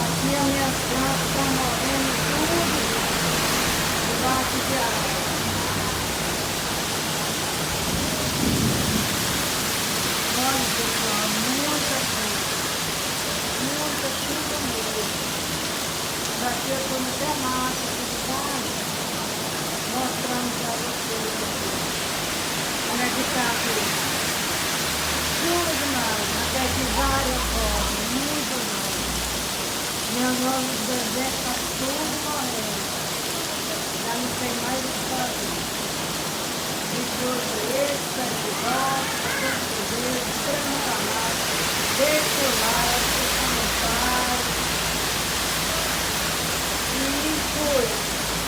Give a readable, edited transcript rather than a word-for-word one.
Aqui as minhas plantas estão morrendo tudo debaixo de água. Olha, pessoal, muita chuva mesmo. Daqui eu estou até massa aqui de baixo, mostrando para vocês aqui. Como é que está aqui? Chuva demais, até de várias formas, muito mais. Minhas novas bebês estão tudo morrendo. Já não sei mais o que fazer. Esse outro esse, tá de volta, tá tudo por Deus, inscreva no canal, deixa o like.